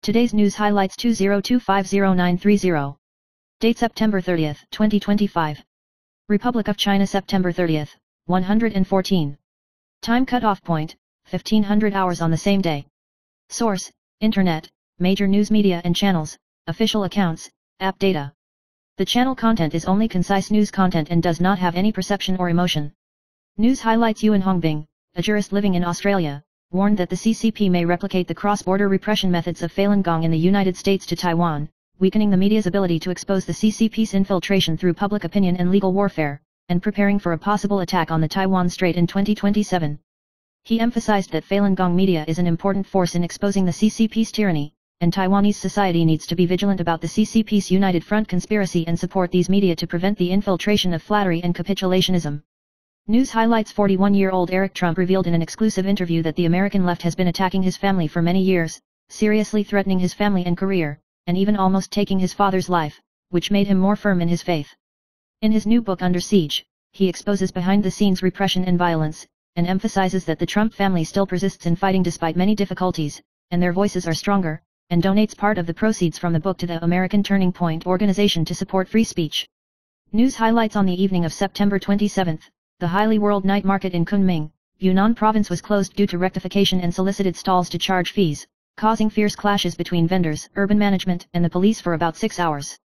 Today's news highlights 20250930. Date September 30th, 2025. Republic of China September 30th, 114. Time cutoff point, 1500 hours on the same day. Source, Internet, major news media and channels, official accounts, app data. The channel content is only concise news content and does not have any perception or emotion. News highlights Yuan Hongbing, a jurist living in Australia, warned that the CCP may replicate the cross-border repression methods of Falun Gong in the United States to Taiwan, weakening the media's ability to expose the CCP's infiltration through public opinion and legal warfare, and preparing for a possible attack on the Taiwan Strait in 2027. He emphasized that Falun Gong media is an important force in exposing the CCP's tyranny, and Taiwanese society needs to be vigilant about the CCP's United Front conspiracy and support these media to prevent the infiltration of flattery and capitulationism. News highlights 41-year-old Eric Trump revealed in an exclusive interview that the American left has been attacking his family for many years, seriously threatening his family and career, and even almost taking his father's life, which made him more firm in his faith. In his new book Under Siege, he exposes behind-the-scenes repression and violence, and emphasizes that the Trump family still persists in fighting despite many difficulties, and their voices are stronger, and donates part of the proceeds from the book to the American Turning Point organization to support free speech. News highlights on the evening of September 27th. The Highly World Night Market in Kunming, Yunnan Province was closed due to rectification and solicited stalls to charge fees, causing fierce clashes between vendors, urban management, and the police for about 6 hours.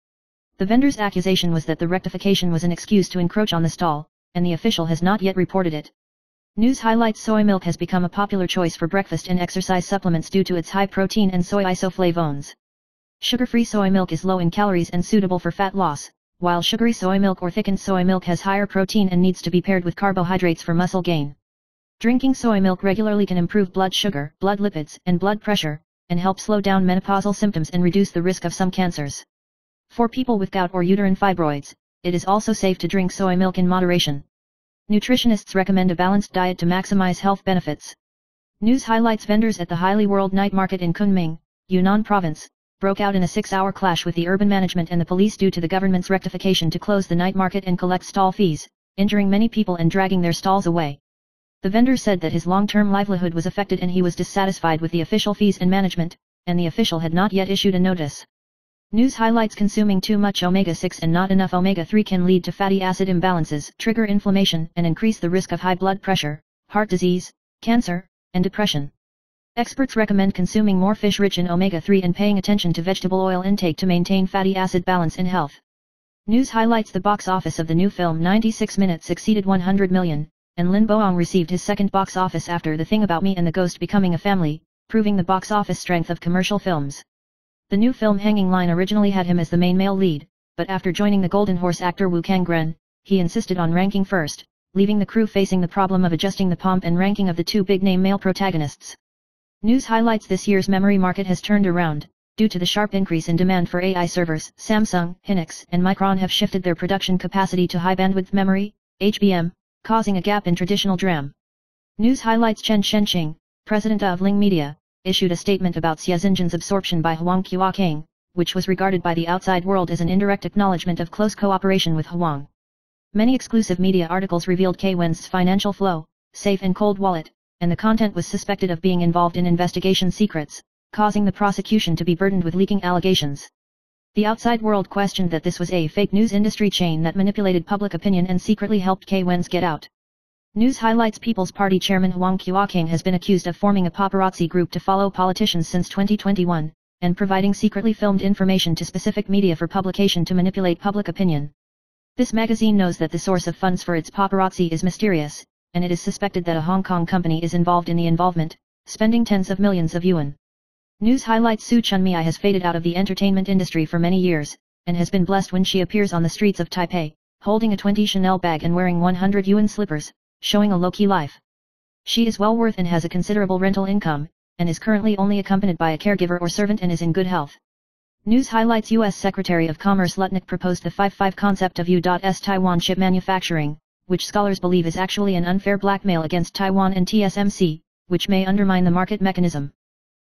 The vendor's accusation was that the rectification was an excuse to encroach on the stall, and the official has not yet reported it. News highlights soy milk has become a popular choice for breakfast and exercise supplements due to its high protein and soy isoflavones. Sugar-free soy milk is low in calories and suitable for fat loss, while sugary soy milk or thickened soy milk has higher protein and needs to be paired with carbohydrates for muscle gain. Drinking soy milk regularly can improve blood sugar, blood lipids, and blood pressure, and help slow down menopausal symptoms and reduce the risk of some cancers. For people with gout or uterine fibroids, it is also safe to drink soy milk in moderation. Nutritionists recommend a balanced diet to maximize health benefits. News highlights vendors at the Highly World Night Market in Kunming, Yunnan Province, broke out in a 6-hour clash with the urban management and the police due to the government's rectification to close the night market and collect stall fees, injuring many people and dragging their stalls away. The vendor said that his long-term livelihood was affected and he was dissatisfied with the official fees and management, and the official had not yet issued a notice. News highlights consuming too much omega-6 and not enough omega-3 can lead to fatty acid imbalances, trigger inflammation, and increase the risk of high blood pressure, heart disease, cancer, and depression. Experts recommend consuming more fish rich in omega-3 and paying attention to vegetable oil intake to maintain fatty acid balance in health. News highlights the box office of the new film 96 Minutes exceeded 100 million, and Lin Boang received his second box office after The Thing About Me and The Ghost Becoming a Family, proving the box office strength of commercial films. The new film Hanging Line originally had him as the main male lead, but after joining the Golden Horse actor Wu Kangren, he insisted on ranking first, leaving the crew facing the problem of adjusting the pomp and ranking of the two big-name male protagonists. News highlights this year's memory market has turned around. Due to the sharp increase in demand for AI servers, Samsung, Hynix, and Micron have shifted their production capacity to high-bandwidth memory, HBM, causing a gap in traditional DRAM. News highlights Chen Shenqing, president of Ling Media, issued a statement about Xinjiang's absorption by Huang Qiuakang, which was regarded by the outside world as an indirect acknowledgement of close cooperation with Huang. Many exclusive media articles revealed Wen's financial flow, safe and cold wallet, and the content was suspected of being involved in investigation secrets, causing the prosecution to be burdened with leaking allegations. The outside world questioned that this was a fake news industry chain that manipulated public opinion and secretly helped Wen's get out. News highlights People's Party chairman Huang Qiuakang has been accused of forming a paparazzi group to follow politicians since 2021, and providing secretly filmed information to specific media for publication to manipulate public opinion. This magazine knows that the source of funds for its paparazzi is mysterious, and it is suspected that a Hong Kong company is involved in the involvement, spending tens of millions of yuan. News highlights Su Chunmei has faded out of the entertainment industry for many years, and has been blessed when she appears on the streets of Taipei, holding a 20 Chanel bag and wearing 100 yuan slippers, showing a low-key life. She is well worth and has a considerable rental income, and is currently only accompanied by a caregiver or servant and is in good health. News highlights U.S. Secretary of Commerce Lutnick proposed the 5-5 concept of U.S. Taiwan chip manufacturing, which scholars believe is actually an unfair blackmail against Taiwan and TSMC, which may undermine the market mechanism.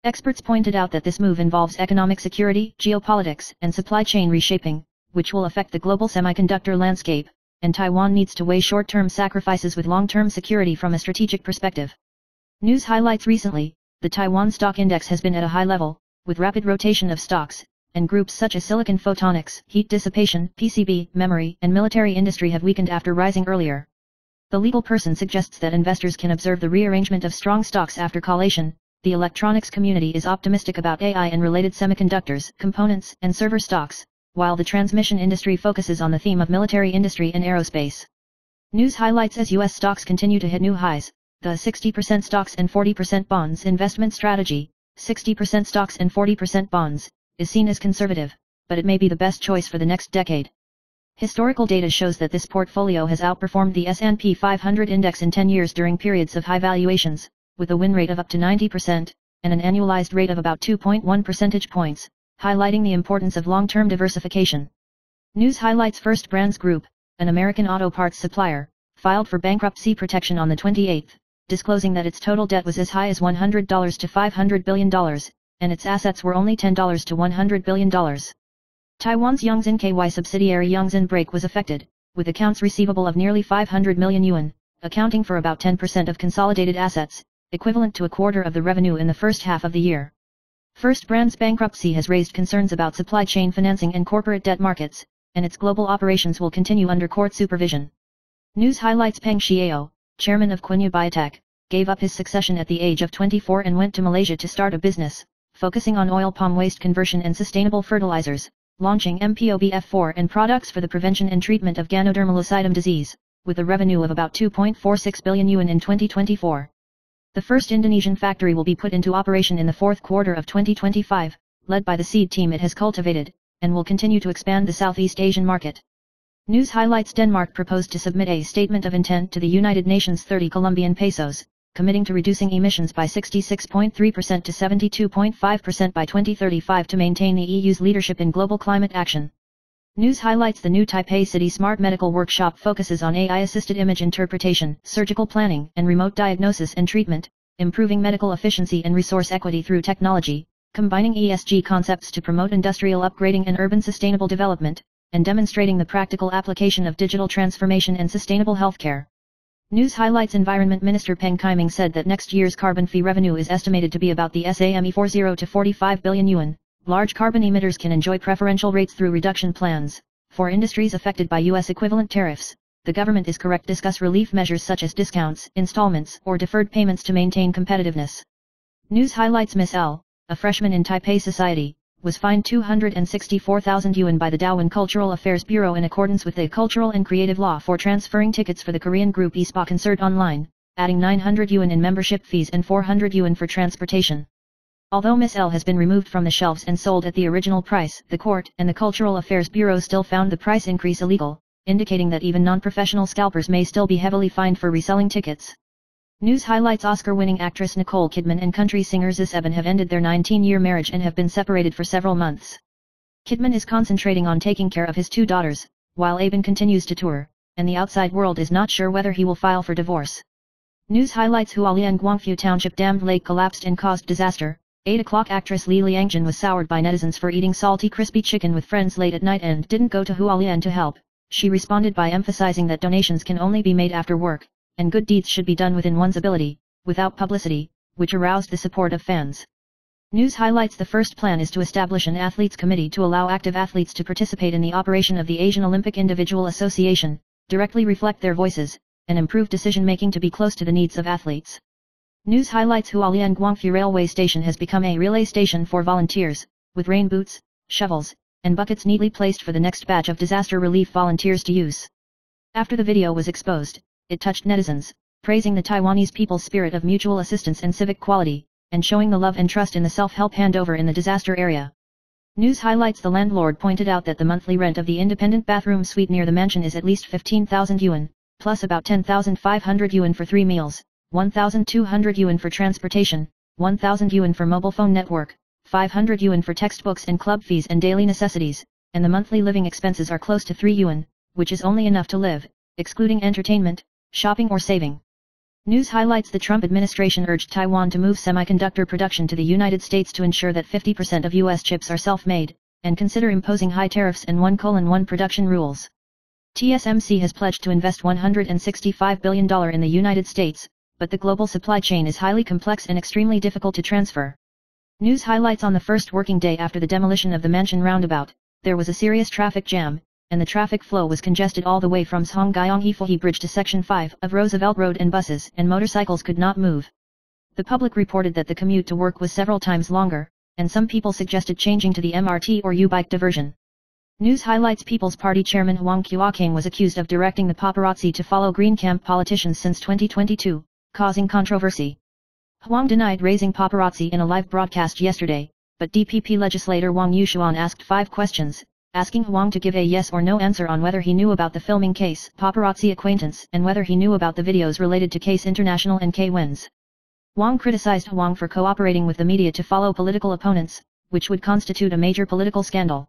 Experts pointed out that this move involves economic security, geopolitics, and supply chain reshaping, which will affect the global semiconductor landscape, and Taiwan needs to weigh short-term sacrifices with long-term security from a strategic perspective. News highlights recently, the Taiwan stock index has been at a high level, with rapid rotation of stocks, and groups such as silicon photonics, heat dissipation, PCB, memory, and military industry have weakened after rising earlier. The legal person suggests that investors can observe the rearrangement of strong stocks after collation. The electronics community is optimistic about AI and related semiconductors, components, and server stocks, while the transmission industry focuses on the theme of military industry and aerospace. News highlights: as U.S. stocks continue to hit new highs, the 60% stocks and 40% bonds investment strategy, 60% stocks and 40% bonds, is seen as conservative, but it may be the best choice for the next decade. Historical data shows that this portfolio has outperformed the S&P 500 index in 10 years during periods of high valuations, with a win rate of up to 90%, and an annualized rate of about 2.1 percentage points, highlighting the importance of long-term diversification. News highlights: First Brands Group, an American auto parts supplier, filed for bankruptcy protection on the 28th, disclosing that its total debt was as high as $100 to $500 billion, and its assets were only $10 to $100 billion. Taiwan's Yongxin KY subsidiary Yongxin Brake was affected, with accounts receivable of nearly 500 million yuan, accounting for about 10% of consolidated assets, equivalent to a quarter of the revenue in the first half of the year. First Brands' bankruptcy has raised concerns about supply chain financing and corporate debt markets, and its global operations will continue under court supervision. News highlights: Peng Xiao, chairman of Quenya Biotech, gave up his succession at the age of 24 and went to Malaysia to start a business, focusing on oil palm waste conversion and sustainable fertilizers, launching MPOBF4 and products for the prevention and treatment of Ganodermal lucidum disease, with a revenue of about 2.46 billion yuan in 2024. The first Indonesian factory will be put into operation in the fourth quarter of 2025, led by the seed team it has cultivated, and will continue to expand the Southeast Asian market. News highlights: Denmark proposed to submit a statement of intent to the United Nations 30 Colombian pesos, committing to reducing emissions by 66.3% to 72.5% by 2035 to maintain the EU's leadership in global climate action. News highlights: the new Taipei City Smart Medical Workshop focuses on AI-assisted image interpretation, surgical planning, and remote diagnosis and treatment, improving medical efficiency and resource equity through technology, combining ESG concepts to promote industrial upgrading and urban sustainable development, and demonstrating the practical application of digital transformation and sustainable healthcare. News highlights: Environment Minister Peng Kaiming said that next year's carbon fee revenue is estimated to be about the SAME 40 to 45 billion yuan. Large carbon emitters can enjoy preferential rates through reduction plans. For industries affected by U.S. equivalent tariffs, the government is correct to discuss relief measures such as discounts, installments, or deferred payments to maintain competitiveness. News highlights: Miss L, a freshman in Taipei Society, was fined 264,000 yuan by the Daewon Cultural Affairs Bureau in accordance with the Cultural and Creative Law for transferring tickets for the Korean group eSpa concert online, adding 900 yuan in membership fees and 400 yuan for transportation. Although Miss L has been removed from the shelves and sold at the original price, the court and the Cultural Affairs Bureau still found the price increase illegal, indicating that even non-professional scalpers may still be heavily fined for reselling tickets. News highlights: Oscar-winning actress Nicole Kidman and country singer Zis Eben have ended their 19-year marriage and have been separated for several months. Kidman is concentrating on taking care of his two daughters, while Eben continues to tour, and the outside world is not sure whether he will file for divorce. News highlights: Hualien Guangfu Township dammed lake collapsed and caused disaster. 8 o'clock actress Li Liangjun was soured by netizens for eating salty crispy chicken with friends late at night and didn't go to Hualien to help. She responded by emphasizing that donations can only be made after work, and good deeds should be done within one's ability, without publicity, which aroused the support of fans. News highlights: the first plan is to establish an athletes committee to allow active athletes to participate in the operation of the Asian Olympic Individual Association, directly reflect their voices, and improve decision-making to be close to the needs of athletes. News highlights: Hualien Guangfu Railway Station has become a relay station for volunteers, with rain boots, shovels, and buckets neatly placed for the next batch of disaster relief volunteers to use. After the video was exposed, it touched netizens, praising the Taiwanese people's spirit of mutual assistance and civic quality, and showing the love and trust in the self-help handover in the disaster area. News highlights: the landlord pointed out that the monthly rent of the independent bathroom suite near the mansion is at least 15,000 yuan, plus about 10,500 yuan for 3 meals, 1,200 yuan for transportation, 1,000 yuan for mobile phone network, 500 yuan for textbooks and club fees and daily necessities, and the monthly living expenses are close to 3 yuan, which is only enough to live, excluding entertainment, shopping or saving. News highlights: the Trump administration urged Taiwan to move semiconductor production to the United States to ensure that 50% of U.S. chips are self-made, and consider imposing high tariffs and 1:1 production rules. TSMC has pledged to invest $165 billion in the United States, but the global supply chain is highly complex and extremely difficult to transfer. News highlights: on the first working day after the demolition of the mansion roundabout, there was a serious traffic jam, and the traffic flow was congested all the way from Songgyeong-Heefohi Bridge to Section 5 of Roosevelt Road, and buses and motorcycles could not move. The public reported that the commute to work was several times longer, and some people suggested changing to the MRT or U-bike diversion. News highlights: People's Party Chairman Hwang Kyo-kang was accused of directing the paparazzi to follow Green Camp politicians since 2022, causing controversy. Hwang denied raising paparazzi in a live broadcast yesterday, but DPP legislator Wang Yushuan asked 5 questions, asking Hwang to give a yes or no answer on whether he knew about the filming case, paparazzi acquaintance, and whether he knew about the videos related to Case International and K-Wins. Wang criticized Hwang for cooperating with the media to follow political opponents, which would constitute a major political scandal.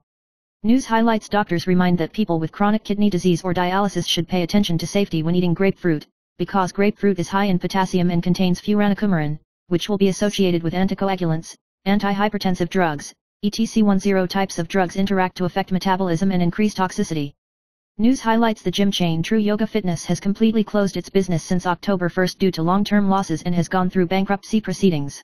News highlights: doctors remind that people with chronic kidney disease or dialysis should pay attention to safety when eating grapefruit, because grapefruit is high in potassium and contains furanocoumarin, which will be associated with anticoagulants, antihypertensive drugs, etc. 10 types of drugs interact to affect metabolism and increase toxicity. News highlights: the gym chain True Yoga Fitness has completely closed its business since October 1 due to long-term losses and has gone through bankruptcy proceedings.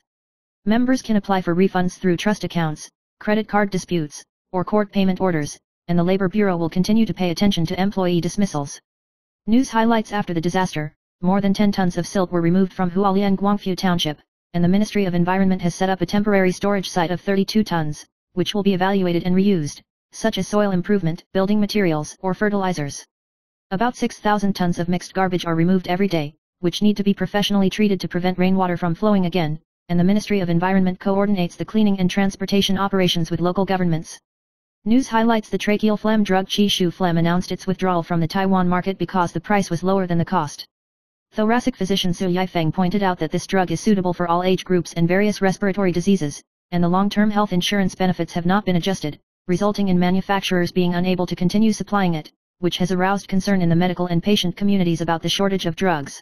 Members can apply for refunds through trust accounts, credit card disputes, or court payment orders, and the Labor Bureau will continue to pay attention to employee dismissals. News highlights: after the disaster, more than 10 tons of silt were removed from Hualien Guangfu Township, and the Ministry of Environment has set up a temporary storage site of 32 tons, which will be evaluated and reused, such as soil improvement, building materials, or fertilizers. About 6,000 tons of mixed garbage are removed every day, which need to be professionally treated to prevent rainwater from flowing again, and the Ministry of Environment coordinates the cleaning and transportation operations with local governments. News highlights: the tracheal phlegm drug Chi Shu Phlegm announced its withdrawal from the Taiwan market because the price was lower than the cost. Thoracic physician Su Yifeng pointed out that this drug is suitable for all age groups and various respiratory diseases, and the long-term health insurance benefits have not been adjusted, resulting in manufacturers being unable to continue supplying it, which has aroused concern in the medical and patient communities about the shortage of drugs.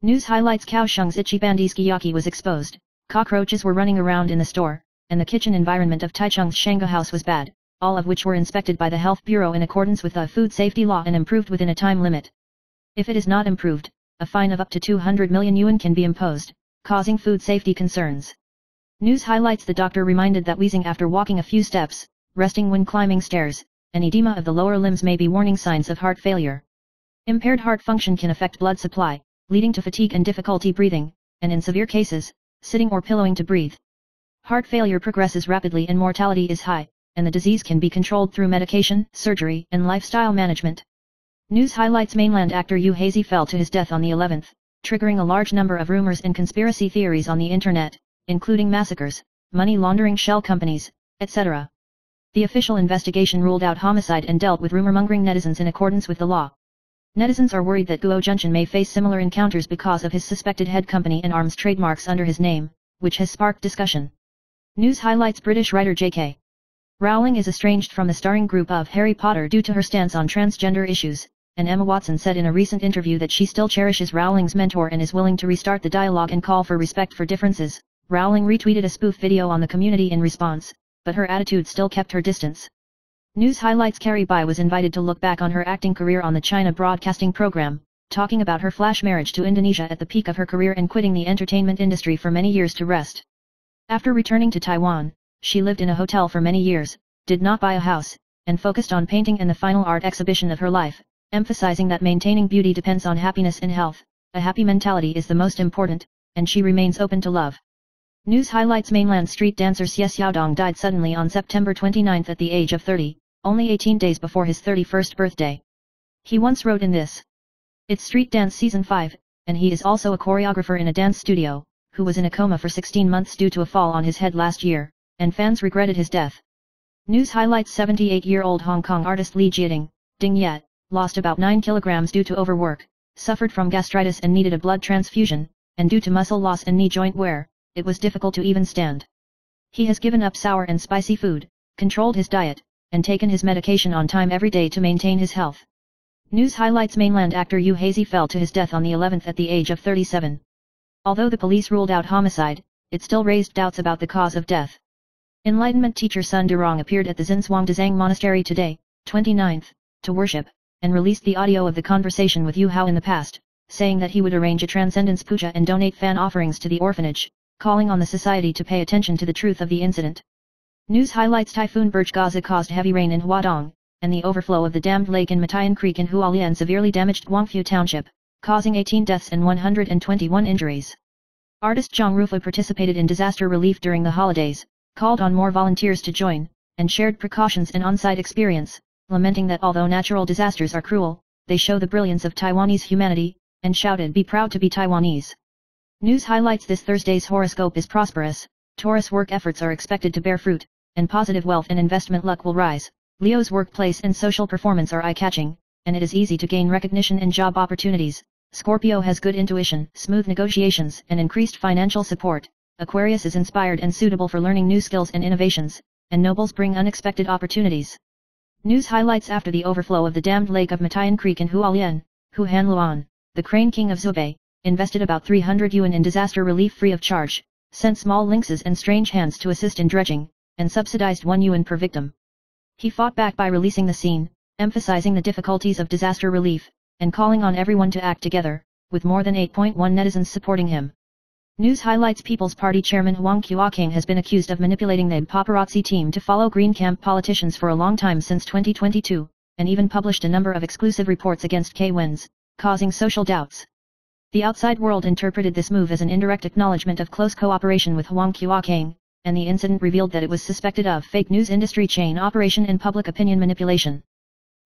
News highlights: Kaohsiung's Ichiban Sukiyaki was exposed, cockroaches were running around in the store, and the kitchen environment of Taichung's Shanga House was bad, all of which were inspected by the Health Bureau in accordance with the food safety law and improved within a time limit. If it is not improved, a fine of up to 200 million yuan can be imposed, causing food safety concerns. News highlights: the doctor reminded that wheezing after walking a few steps, resting when climbing stairs, and edema of the lower limbs may be warning signs of heart failure. Impaired heart function can affect blood supply, leading to fatigue and difficulty breathing, and in severe cases, sitting or pillowing to breathe. Heart failure progresses rapidly and mortality is high, and the disease can be controlled through medication, surgery, and lifestyle management. News highlights: mainland actor Yu Hazy fell to his death on the 11th, triggering a large number of rumors and conspiracy theories on the internet, including massacres, money laundering shell companies, etc. The official investigation ruled out homicide and dealt with rumor-mongering netizens in accordance with the law. Netizens are worried that Guo Junchen may face similar encounters because of his suspected head company and arms trademarks under his name, which has sparked discussion. News highlights: British writer J.K. Rowling is estranged from the starring group of Harry Potter due to her stance on transgender issues, and Emma Watson said in a recent interview that she still cherishes Rowling's mentor and is willing to restart the dialogue and call for respect for differences. Rowling retweeted a spoof video on the community in response, but her attitude still kept her distance. News highlights: Carrie Bai was invited to look back on her acting career on the China Broadcasting Program, talking about her flash marriage to Indonesia at the peak of her career and quitting the entertainment industry for many years to rest. After returning to Taiwan, she lived in a hotel for many years, did not buy a house, and focused on painting and the final art exhibition of her life, emphasizing that maintaining beauty depends on happiness and health. A happy mentality is the most important, and she remains open to love. News highlights: mainland street dancer Xie Xiaodong died suddenly on September 29 at the age of 30, only 18 days before his 31st birthday. He once wrote in this: "It's Street Dance Season 5, and he is also a choreographer in a dance studio, who was in a coma for 16 months due to a fall on his head last year, and fans regretted his death." News highlights: 78-year-old Hong Kong artist Li Jiating, Ding Yet, lost about 9 kilograms due to overwork, suffered from gastritis and needed a blood transfusion, and due to muscle loss and knee joint wear, it was difficult to even stand. He has given up sour and spicy food, controlled his diet, and taken his medication on time every day to maintain his health. News highlights: mainland actor Yu Hazy fell to his death on the 11th at the age of 37. Although the police ruled out homicide, it still raised doubts about the cause of death. Enlightenment teacher Sun Durong appeared at the Zinswang Dazang Monastery today, 29th, to worship, and released the audio of the conversation with Yu Hao in the past, saying that he would arrange a transcendence puja and donate fan offerings to the orphanage, calling on the society to pay attention to the truth of the incident. News highlights Typhoon Burj Gaza caused heavy rain in Huadong, and the overflow of the dammed lake in Matayan Creek in Hualien severely damaged Guangfu Township, causing 18 deaths and 121 injuries. Artist Zhang Rufa participated in disaster relief during the holidays, called on more volunteers to join, and shared precautions and on-site experience, lamenting that although natural disasters are cruel, they show the brilliance of Taiwanese humanity, and shouted, "Be proud to be Taiwanese." News highlights this Thursday's horoscope is prosperous, Taurus work efforts are expected to bear fruit, and positive wealth and investment luck will rise. Leo's workplace and social performance are eye-catching, and it is easy to gain recognition and job opportunities. Scorpio has good intuition, smooth negotiations, and increased financial support. Aquarius is inspired and suitable for learning new skills and innovations, and nobles bring unexpected opportunities. News highlights after the overflow of the dammed lake of Matayan Creek in Hualien, Hu Hanluan, the Crane King of Zhubei, invested about 300 yuan in disaster relief free of charge, sent small lynxes and strange hands to assist in dredging, and subsidized 1 yuan per victim. He fought back by releasing the scene, emphasizing the difficulties of disaster relief, and calling on everyone to act together, with more than 8.1 netizens supporting him. News highlights People's Party Chairman Huang Qiuaqing has been accused of manipulating the paparazzi team to follow Green Camp politicians for a long time since 2022, and even published a number of exclusive reports against K Wens, causing social doubts. The outside world interpreted this move as an indirect acknowledgement of close cooperation with Huang Qiuaqing, and the incident revealed that it was suspected of fake news industry chain operation and public opinion manipulation.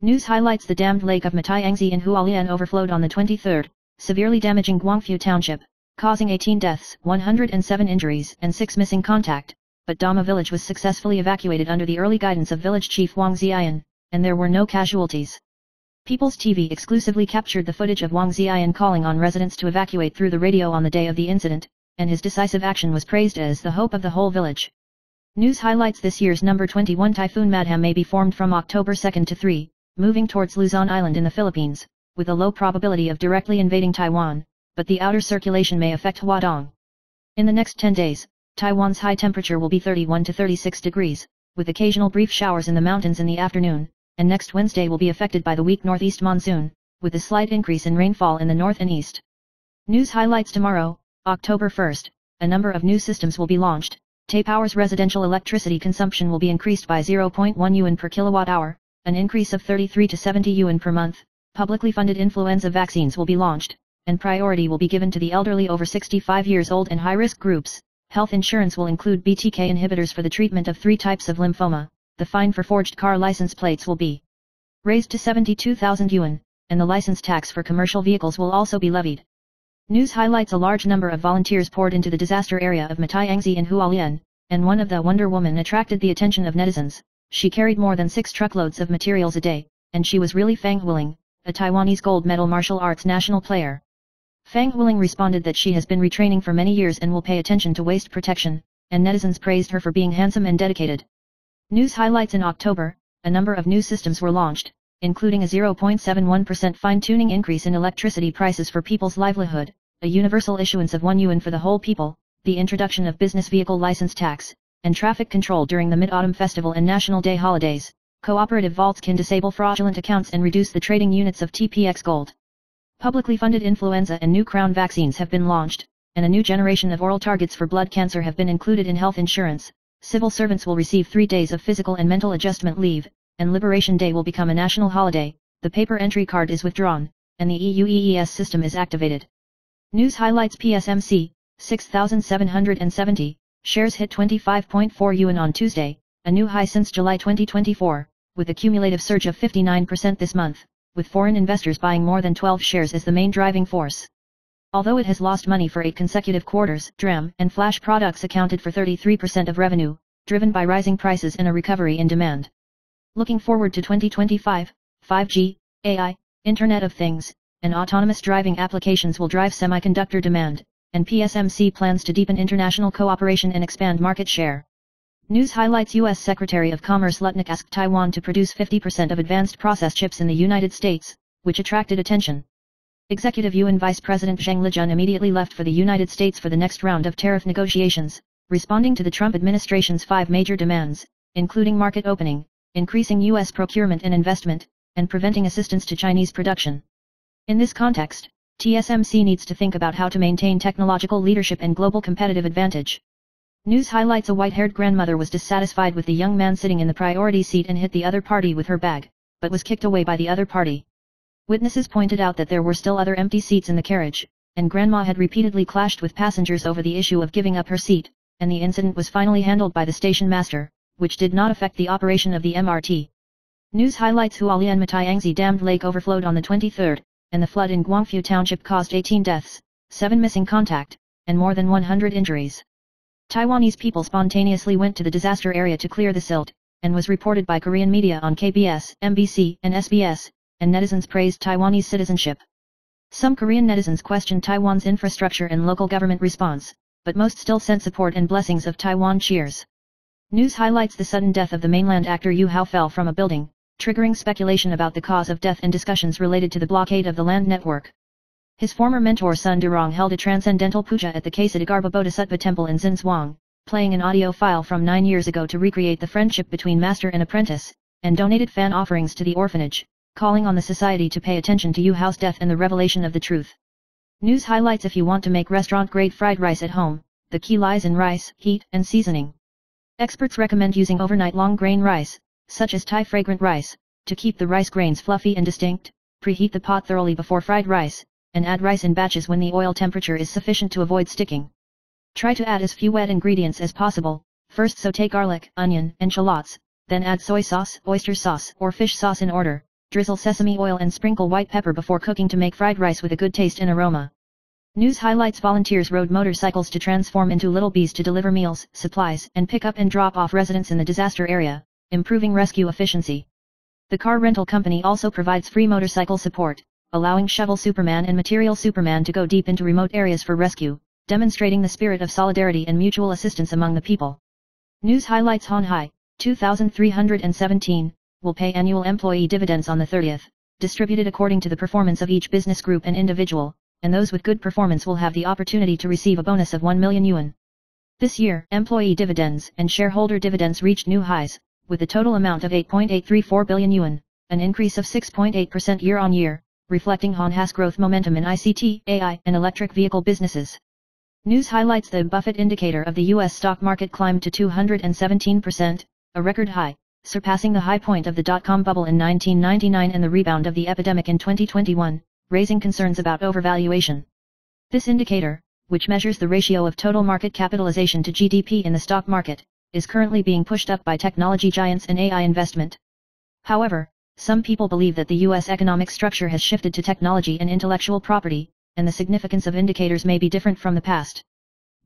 News highlights the dammed lake of Matayangzi in Hualien overflowed on the 23rd, severely damaging Guangfu Township, causing 18 deaths, 107 injuries, and 6 missing contact, but Dama village was successfully evacuated under the early guidance of village chief Wang Ziyan, and there were no casualties. People's TV exclusively captured the footage of Wang Ziyan calling on residents to evacuate through the radio on the day of the incident, and his decisive action was praised as the hope of the whole village. News highlights this year's number 21 Typhoon Madham may be formed from October 2 to 3, moving towards Luzon Island in the Philippines, with a low probability of directly invading Taiwan, but the outer circulation may affect Huadong. In the next 10 days, Taiwan's high temperature will be 31 to 36 degrees, with occasional brief showers in the mountains in the afternoon, and next Wednesday will be affected by the weak northeast monsoon, with a slight increase in rainfall in the north and east. News highlights tomorrow, October 1st, a number of new systems will be launched. Taipower's residential electricity consumption will be increased by 0.1 yuan per kilowatt-hour, an increase of 33 to 70 yuan per month. Publicly funded influenza vaccines will be launched, and priority will be given to the elderly over 65 years old and high-risk groups. Health insurance will include BTK inhibitors for the treatment of 3 types of lymphoma. The fine for forged car license plates will be raised to 72,000 yuan, and the license tax for commercial vehicles will also be levied. News highlights a large number of volunteers poured into the disaster area of Matayangzi in Hualien, and one of the Wonder Woman attracted the attention of netizens. She carried more than 6 truckloads of materials a day, and she was really Fang Huiling, a Taiwanese gold medal martial arts national player. Fang Huiling responded that she has been retraining for many years and will pay attention to waste protection, and netizens praised her for being handsome and dedicated. News highlights in October, a number of new systems were launched, including a 0.71% fine-tuning increase in electricity prices for people's livelihood, a universal issuance of 1 yuan for the whole people, the introduction of business vehicle license tax, and traffic control during the Mid-Autumn Festival and National Day holidays. Cooperative vaults can disable fraudulent accounts and reduce the trading units of TPX Gold. Publicly funded influenza and new crown vaccines have been launched, and a new generation of oral targets for blood cancer have been included in health insurance. Civil servants will receive 3 days of physical and mental adjustment leave, and Liberation Day will become a national holiday. The paper entry card is withdrawn, and the EU EES system is activated. News highlights PSMC, 6,770, shares hit 25.4 yuan on Tuesday, a new high since July 2024, with a cumulative surge of 59% this month, with foreign investors buying more than 12 shares as the main driving force. Although it has lost money for 8 consecutive quarters, DRAM and flash products accounted for 33% of revenue, driven by rising prices and a recovery in demand. Looking forward to 2025, 5G, AI, Internet of Things, and autonomous driving applications will drive semiconductor demand, and PSMC plans to deepen international cooperation and expand market share. News highlights U.S. Secretary of Commerce Lutnick asked Taiwan to produce 50% of advanced process chips in the United States, which attracted attention. Executive Yuan Vice President Zhang Lijun immediately left for the United States for the next round of tariff negotiations, responding to the Trump administration's 5 major demands, including market opening, increasing U.S. procurement and investment, and preventing assistance to Chinese production. In this context, TSMC needs to think about how to maintain technological leadership and global competitive advantage. News highlights: a white-haired grandmother was dissatisfied with the young man sitting in the priority seat and hit the other party with her bag, but was kicked away by the other party. Witnesses pointed out that there were still other empty seats in the carriage, and Grandma had repeatedly clashed with passengers over the issue of giving up her seat, and the incident was finally handled by the station master, which did not affect the operation of the MRT. News highlights: Hualien Matayangzi dammed lake overflowed on the 23rd, and the flood in Guangfu Township caused 18 deaths, 7 missing contact, and more than 100 injuries. Taiwanese people spontaneously went to the disaster area to clear the silt, and was reported by Korean media on KBS, MBC, and SBS, and netizens praised Taiwanese citizenship. Some Korean netizens questioned Taiwan's infrastructure and local government response, but most still sent support and blessings of Taiwan cheers. News highlights: the sudden death of the mainland actor Yu Hao fell from a building, triggering speculation about the cause of death and discussions related to the blockade of the land network. His former mentor Sun Durong held a transcendental puja at the Kasadagarba Bodhisattva temple in Xinzhuang, playing an audio file from 9 years ago to recreate the friendship between master and apprentice, and donated fan offerings to the orphanage, calling on the society to pay attention to Yu Hao's death and the revelation of the truth. News highlights: if you want to make restaurant-grade fried rice at home, the key lies in rice, heat, and seasoning. Experts recommend using overnight long-grain rice, such as Thai fragrant rice, to keep the rice grains fluffy and distinct. Preheat the pot thoroughly before fried rice, and add rice in batches when the oil temperature is sufficient to avoid sticking. Try to add as few wet ingredients as possible. First saute garlic, onion, and shallots, then add soy sauce, oyster sauce, or fish sauce in order. Drizzle sesame oil and sprinkle white pepper before cooking to make fried rice with a good taste and aroma. News highlights: volunteers rode motorcycles to transform into little bees to deliver meals, supplies, and pick up and drop off residents in the disaster area, improving rescue efficiency. The car rental company also provides free motorcycle support, allowing Shovel Superman and Material Superman to go deep into remote areas for rescue, demonstrating the spirit of solidarity and mutual assistance among the people. News highlights: Honhai, 2317, will pay annual employee dividends on the 30th, distributed according to the performance of each business group and individual, and those with good performance will have the opportunity to receive a bonus of 1 million yuan. This year, employee dividends and shareholder dividends reached new highs, with a total amount of 8.834 billion yuan, an increase of 6.8% year-on-year, reflecting Honha's growth momentum in ICT, AI, and electric vehicle businesses. News highlights: the Buffett indicator of the U.S. stock market climbed to 217%, a record high, surpassing the high point of the dot-com bubble in 1999 and the rebound of the epidemic in 2021, raising concerns about overvaluation. This indicator, which measures the ratio of total market capitalization to GDP in the stock market, is currently being pushed up by technology giants and AI investment. However, some people believe that the U.S. economic structure has shifted to technology and intellectual property, and the significance of indicators may be different from the past.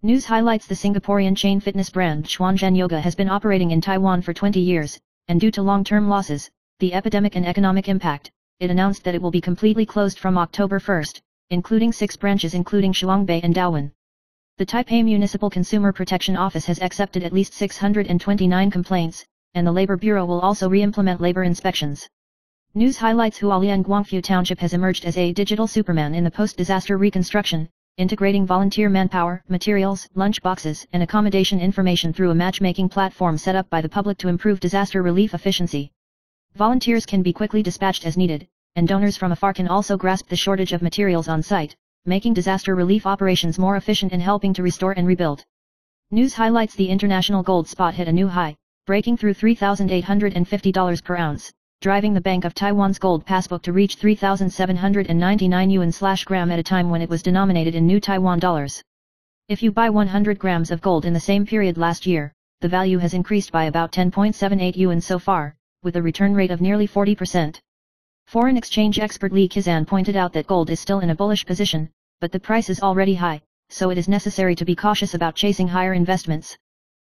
News highlights: the Singaporean chain fitness brand Xuanzhen Yoga has been operating in Taiwan for 20 years, and due to long-term losses, the epidemic and economic impact, it announced that it will be completely closed from October 1st, including 6 branches including Shuangbei and Dawen. The Taipei Municipal Consumer Protection Office has accepted at least 629 complaints, and the Labor Bureau will also re-implement labor inspections. News highlights: Hualien Guangfu Township has emerged as a digital Superman in the post-disaster reconstruction, integrating volunteer manpower, materials, lunch boxes, and accommodation information through a matchmaking platform set up by the public to improve disaster relief efficiency. Volunteers can be quickly dispatched as needed, and donors from afar can also grasp the shortage of materials on site, making disaster relief operations more efficient and helping to restore and rebuild. News highlights: the international gold spot hit a new high, breaking through $3,850 per ounce, driving the Bank of Taiwan's gold passbook to reach 3,799 yuan/gram at a time when it was denominated in new Taiwan dollars. If you buy 100 grams of gold in the same period last year, the value has increased by about 10.78 yuan so far, with a return rate of nearly 40%. Foreign exchange expert Li Kizan pointed out that gold is still in a bullish position, but the price is already high, so it is necessary to be cautious about chasing higher investments.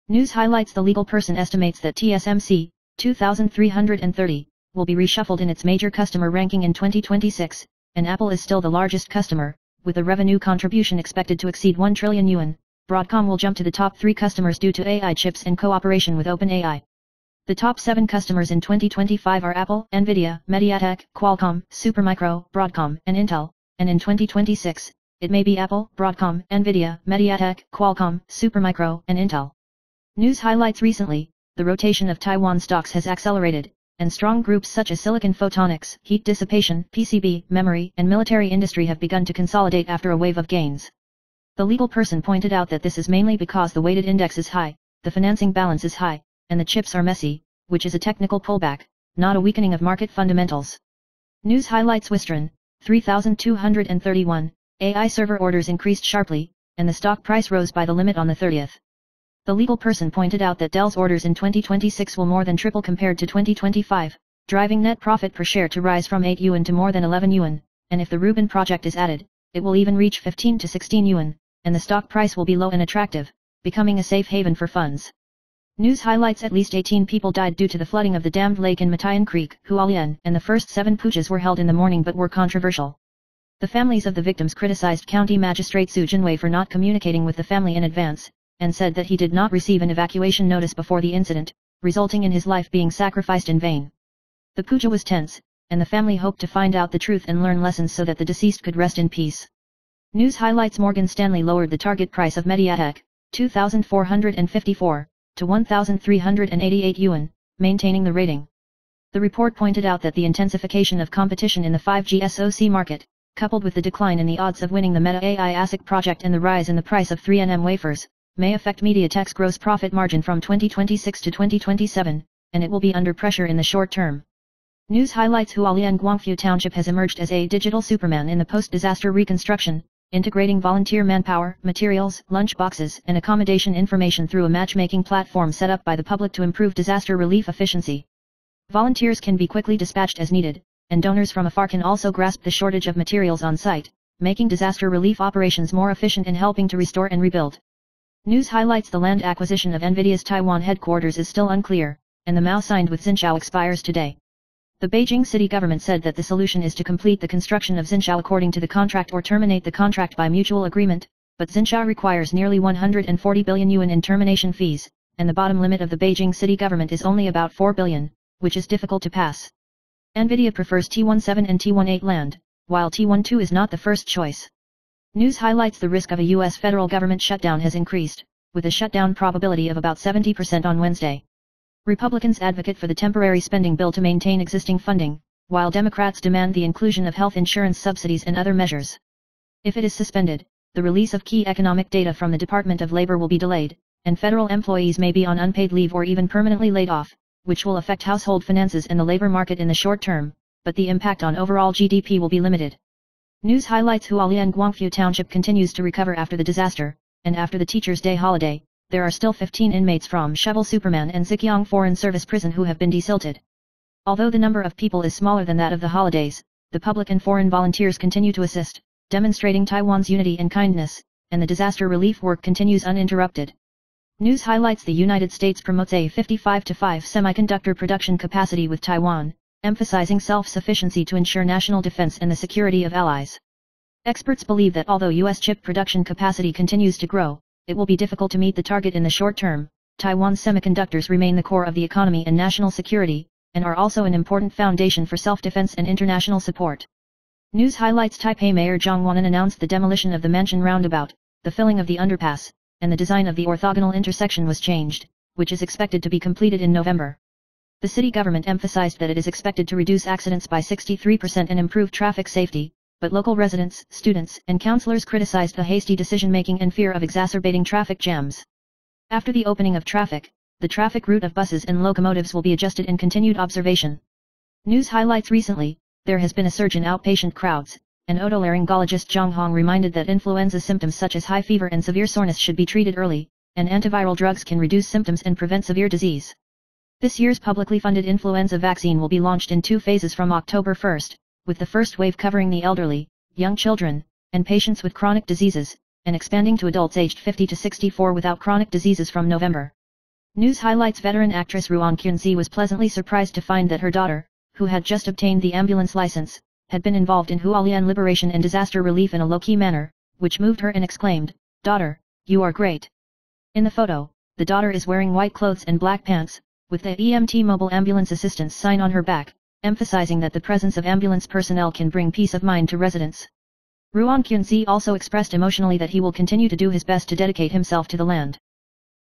News highlights: the legal person estimates that TSMC, 2330, will be reshuffled in its major customer ranking in 2026, and Apple is still the largest customer, with a revenue contribution expected to exceed 1 trillion yuan. Broadcom will jump to the top 3 customers due to AI chips and cooperation with OpenAI. The top 7 customers in 2025 are Apple, Nvidia, MediaTek, Qualcomm, Supermicro, Broadcom, and Intel, and in 2026, it may be Apple, Broadcom, Nvidia, MediaTek, Qualcomm, Supermicro, and Intel. News highlights: recently, the rotation of Taiwan stocks has accelerated, and strong groups such as silicon photonics, heat dissipation, PCB, memory, and military industry have begun to consolidate after a wave of gains. The legal person pointed out that this is mainly because the weighted index is high, the financing balance is high, and the chips are messy, which is a technical pullback, not a weakening of market fundamentals. News highlights: Wistron, 3,231, AI server orders increased sharply, and the stock price rose by the limit on the 30th. The legal person pointed out that Dell's orders in 2026 will more than triple compared to 2025, driving net profit per share to rise from 8 yuan to more than 11 yuan, and if the Rubin project is added, it will even reach 15 to 16 yuan, and the stock price will be low and attractive, becoming a safe haven for funds. News highlights: at least 18 people died due to the flooding of the dammed lake in Matayan Creek, Hualien, and the first 7 pujas were held in the morning but were controversial. The families of the victims criticized County Magistrate Su Jinwei for not communicating with the family in advance, and said that he did not receive an evacuation notice before the incident, resulting in his life being sacrificed in vain. The puja was tense, and the family hoped to find out the truth and learn lessons so that the deceased could rest in peace. News highlights: Morgan Stanley lowered the target price of Mediatek, 2,454, to 1,388 yuan, maintaining the rating. The report pointed out that the intensification of competition in the 5G SoC market, coupled with the decline in the odds of winning the Meta AI ASIC project and the rise in the price of 3nm wafers, may affect MediaTek's gross profit margin from 2026 to 2027, and it will be under pressure in the short term. News highlights: Hualien Guangfu Township has emerged as a digital Superman in the post-disaster reconstruction, integrating volunteer manpower, materials, lunch boxes, and accommodation information through a matchmaking platform set up by the public to improve disaster relief efficiency. Volunteers can be quickly dispatched as needed, and donors from afar can also grasp the shortage of materials on site, making disaster relief operations more efficient and helping to restore and rebuild. News highlights: the land acquisition of Nvidia's Taiwan headquarters is still unclear, and the MOU signed with Xinjiao expires today. The Beijing city government said that the solution is to complete the construction of Xinjiao according to the contract or terminate the contract by mutual agreement, but Xinjiao requires nearly 140 billion yuan in termination fees, and the bottom limit of the Beijing city government is only about 4 billion, which is difficult to pass. Nvidia prefers T17 and T18 land, while T12 is not the first choice. News highlights: the risk of a U.S. federal government shutdown has increased, with a shutdown probability of about 70% on Wednesday. Republicans advocate for the temporary spending bill to maintain existing funding, while Democrats demand the inclusion of health insurance subsidies and other measures. If it is suspended, the release of key economic data from the Department of Labor will be delayed, and federal employees may be on unpaid leave or even permanently laid off, which will affect household finances and the labor market in the short term, but the impact on overall GDP will be limited. News highlights: Hualien Guangfu Township continues to recover after the disaster, and after the Teachers' Day holiday, there are still 15 inmates from Shovel Superman and Zhejiang Foreign Service Prison who have been desilted. Although the number of people is smaller than that of the holidays, the public and foreign volunteers continue to assist, demonstrating Taiwan's unity and kindness, and the disaster relief work continues uninterrupted. News highlights: the United States promotes a 55-5 semiconductor production capacity with Taiwan, emphasizing self-sufficiency to ensure national defense and the security of allies. Experts believe that although U.S. chip production capacity continues to grow, it will be difficult to meet the target in the short term. Taiwan's semiconductors remain the core of the economy and national security, and are also an important foundation for self-defense and international support. News highlights: Taipei Mayor Zhang Wanren announced the demolition of the Mansion roundabout, the filling of the underpass, and the design of the orthogonal intersection was changed, which is expected to be completed in November. The city government emphasized that it is expected to reduce accidents by 63% and improve traffic safety, but local residents, students, and councillors criticized the hasty decision-making and fear of exacerbating traffic jams. After the opening of traffic, the traffic route of buses and locomotives will be adjusted in continued observation. News highlights: recently, there has been a surge in outpatient crowds, and otolaryngologist Zhang Hong reminded that influenza symptoms such as high fever and severe soreness should be treated early, and antiviral drugs can reduce symptoms and prevent severe disease. This year's publicly funded influenza vaccine will be launched in 2 phases from October 1st, with the first wave covering the elderly, young children, and patients with chronic diseases, and expanding to adults aged 50 to 64 without chronic diseases from November. News highlights: veteran actress Ruan Kyunzi was pleasantly surprised to find that her daughter, who had just obtained the ambulance license, had been involved in Hualien liberation and disaster relief in a low-key manner, which moved her and exclaimed, "Daughter, you are great." In the photo, the daughter is wearing white clothes and black pants, with the EMT Mobile Ambulance Assistance sign on her back, emphasizing that the presence of ambulance personnel can bring peace of mind to residents. Ruan Kyunzi also expressed emotionally that he will continue to do his best to dedicate himself to the land.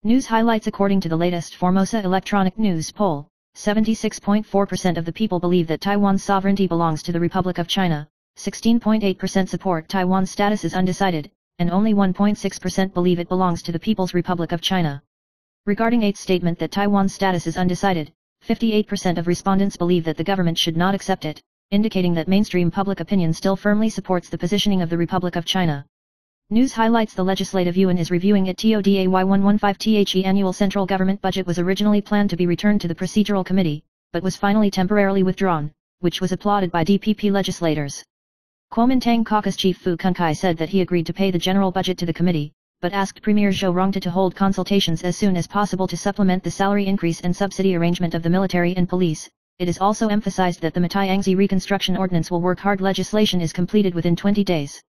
News highlights: according to the latest Formosa Electronic News poll, 76.4% of the people believe that Taiwan's sovereignty belongs to the Republic of China, 16.8% support Taiwan's status is undecided, and only 1.6% believe it belongs to the People's Republic of China. Regarding 8's statement that Taiwan's status is undecided, 58% of respondents believe that the government should not accept it, indicating that mainstream public opinion still firmly supports the positioning of the Republic of China. News highlights: the Legislative Yuan is reviewing it. TODAY 115 The annual central government budget was originally planned to be returned to the Procedural Committee, but was finally temporarily withdrawn, which was applauded by DPP legislators. Kuomintang Caucus Chief Fu Kunkai said that he agreed to pay the general budget to the committee, but asked Premier Zhou Rongta to hold consultations as soon as possible to supplement the salary increase and subsidy arrangement of the military and police. It is also emphasized that the Matayangzi Reconstruction Ordinance will work hard legislation is completed within 20 days.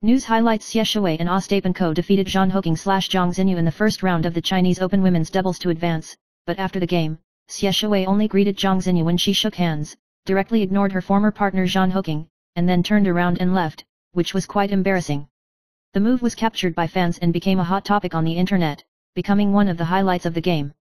News highlights: Xie Shui and Ostapenko defeated Zhang Hoking/Zhang Xinyu in the first round of the Chinese Open women's doubles to advance, but after the game, Xie Shui only greeted Zhang Xinyu when she shook hands, directly ignored her former partner Zhang Hoking, and then turned around and left, which was quite embarrassing. The move was captured by fans and became a hot topic on the internet, becoming one of the highlights of the game.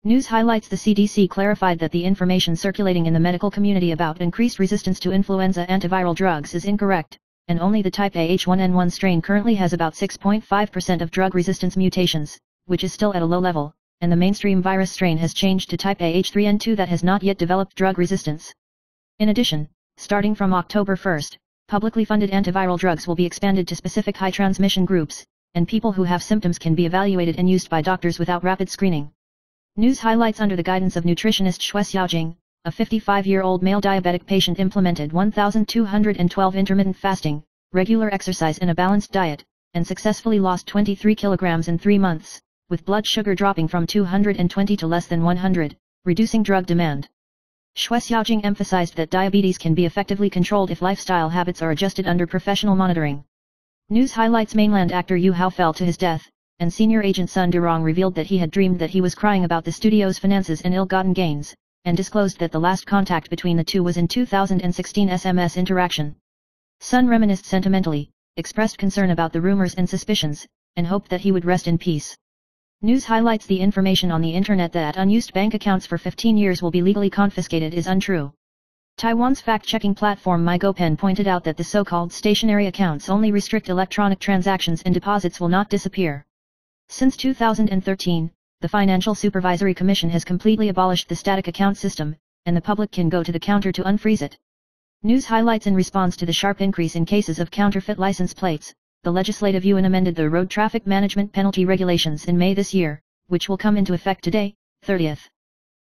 News highlights: the CDC clarified that the information circulating in the medical community about increased resistance to influenza antiviral drugs is incorrect, and only the type A H1N1 strain currently has about 6.5% of drug resistance mutations, which is still at a low level, and the mainstream virus strain has changed to type A H3N2 that has not yet developed drug resistance. In addition, starting from October 1st, publicly funded antiviral drugs will be expanded to specific high transmission groups, and people who have symptoms can be evaluated and used by doctors without rapid screening. News highlights: under the guidance of nutritionist Xue Xiaojing, a 55-year-old male diabetic patient implemented 1,212 intermittent fasting, regular exercise and a balanced diet, and successfully lost 23 kilograms in 3 months, with blood sugar dropping from 220 to less than 100, reducing drug demand. Xue Xiaojing emphasized that diabetes can be effectively controlled if lifestyle habits are adjusted under professional monitoring. News highlights: mainland actor Yu Hao fell to his death, and senior agent Sun Durong revealed that he had dreamed that he was crying about the studio's finances and ill-gotten gains, and disclosed that the last contact between the two was in 2016 SMS interaction. Sun reminisced sentimentally, expressed concern about the rumors and suspicions, and hoped that he would rest in peace. News highlights: the information on the internet that unused bank accounts for 15 years will be legally confiscated is untrue. Taiwan's fact-checking platform MyGoPen pointed out that the so-called stationary accounts only restrict electronic transactions and deposits will not disappear. Since 2013, the Financial Supervisory Commission has completely abolished the static account system, and the public can go to the counter to unfreeze it. News highlights: in response to the sharp increase in cases of counterfeit license plates, the Legislative Yuan amended the Road Traffic Management Penalty Regulations in May this year, which will come into effect today, 30th.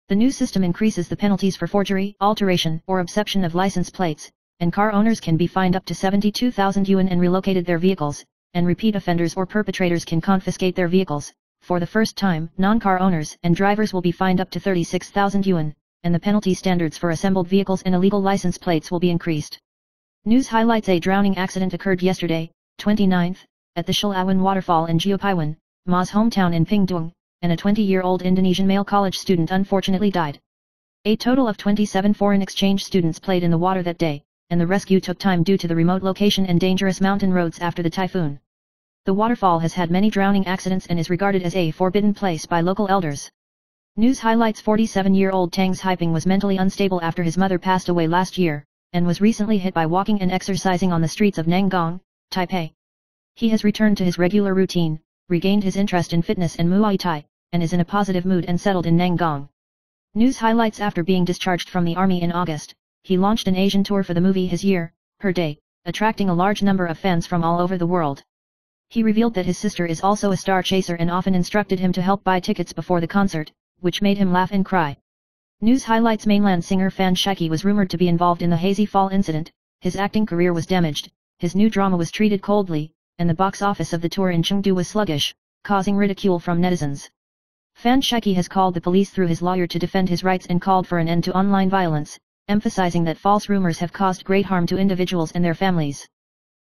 The new system increases the penalties for forgery, alteration, or obstruction of license plates, and car owners can be fined up to 72,000 yuan and relocated their vehicles, and repeat offenders or perpetrators can confiscate their vehicles. For the first time, non-car owners and drivers will be fined up to 36,000 yuan, and the penalty standards for assembled vehicles and illegal license plates will be increased. News highlights: a drowning accident occurred yesterday, 29th, at the Shilawan waterfall in Geopaiwan, Ma's hometown in Pingtung, and a 20-year-old Indonesian male college student unfortunately died. A total of 27 foreign exchange students played in the water that day, and the rescue took time due to the remote location and dangerous mountain roads after the typhoon. The waterfall has had many drowning accidents and is regarded as a forbidden place by local elders. News highlights: 47-year-old Tang's Haiping was mentally unstable after his mother passed away last year, and was recently hit by walking and exercising on the streets of Nangang, Taipei. He has returned to his regular routine, regained his interest in fitness and Muay Thai, and is in a positive mood and settled in Nangang. News highlights: after being discharged from the army in August, he launched an Asian tour for the movie His Year, Her Day, attracting a large number of fans from all over the world. He revealed that his sister is also a star chaser and often instructed him to help buy tickets before the concert, which made him laugh and cry. News highlights: mainland singer Fan Shiki was rumored to be involved in the Hazy Fall incident. His acting career was damaged, his new drama was treated coldly, and the box office of the tour in Chengdu was sluggish, causing ridicule from netizens. Fan Shiki has called the police through his lawyer to defend his rights and called for an end to online violence, emphasizing that false rumors have caused great harm to individuals and their families.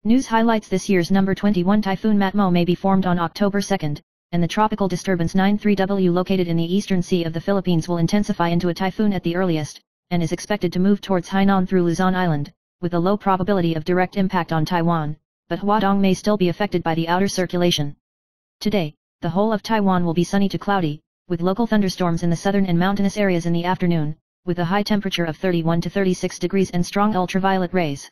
News highlights: this year's number 21 typhoon Matmo may be formed on October 2nd, and the tropical disturbance 93W located in the eastern sea of the Philippines will intensify into a typhoon at the earliest, and is expected to move towards Hainan through Luzon Island, with a low probability of direct impact on Taiwan, but Huadong may still be affected by the outer circulation. Today, the whole of Taiwan will be sunny to cloudy, with local thunderstorms in the southern and mountainous areas in the afternoon, with a high temperature of 31 to 36 degrees and strong ultraviolet rays.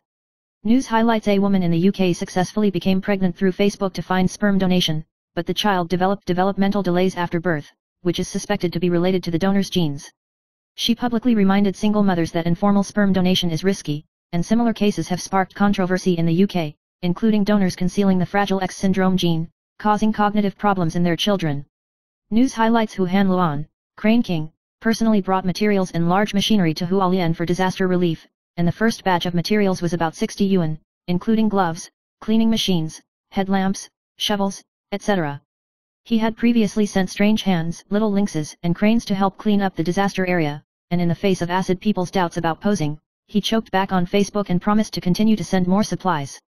News highlights: a woman in the UK successfully became pregnant through Facebook to find sperm donation, but the child developed developmental delays after birth, which is suspected to be related to the donor's genes. She publicly reminded single mothers that informal sperm donation is risky, and similar cases have sparked controversy in the UK, including donors concealing the Fragile X syndrome gene, causing cognitive problems in their children. News highlights: Han Luan, Crane King, personally brought materials and large machinery to Hualien for disaster relief, and the first batch of materials was about 60 yuan, including gloves, cleaning machines, headlamps, shovels, etc. He had previously sent strange hands, little lynxes, and cranes to help clean up the disaster area, and in the face of acid people's doubts about posing, he choked back on Facebook and promised to continue to send more supplies.